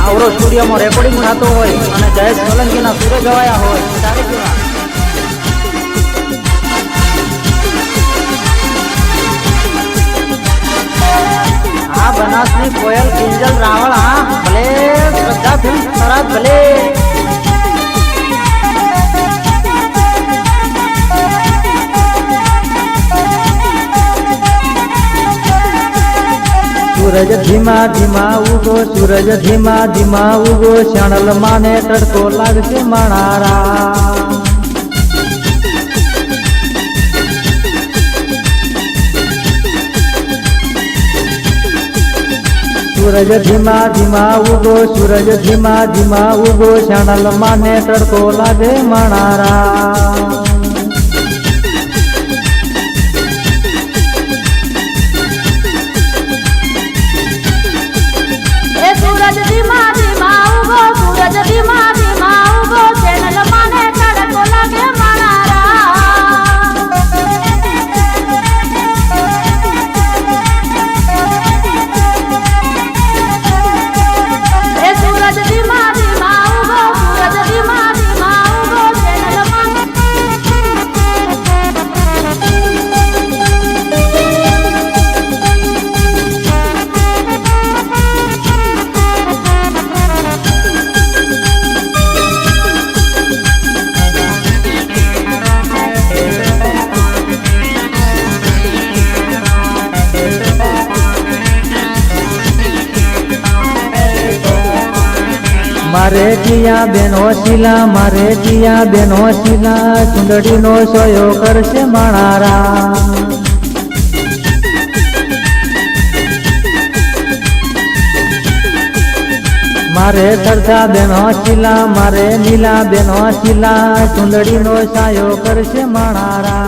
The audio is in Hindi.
આવરો સ્ટુડિયોમાં રેકોર્ડિંગ થતો હોય અને જયેશ સોલંકીના સુરો ગવાયા હોય ત્યારે કેવા આ બનાસની કોયલ કિંજલ રાવળ હા ભલે શ્રદ્ધા ફિલ્મ થરાદ ભલે सूरज धीमा धीमा उगो सूरज धीमा धीमा उगो श्याणल माने तड़को लागसे मणारा सूरज धीमा धीमा उगो सूरज धीमा धीमा उगो श्याणल माने तड़को लागे मणारा मारे जिया बेनो शिला मारे जिया बेनो शिला सुंदड़ी नो सोयो करशे मणारा मारे सरसा बेनो शिला मारे नीला बेनो शिला सुंदड़ी नो सायो करशे मणारा।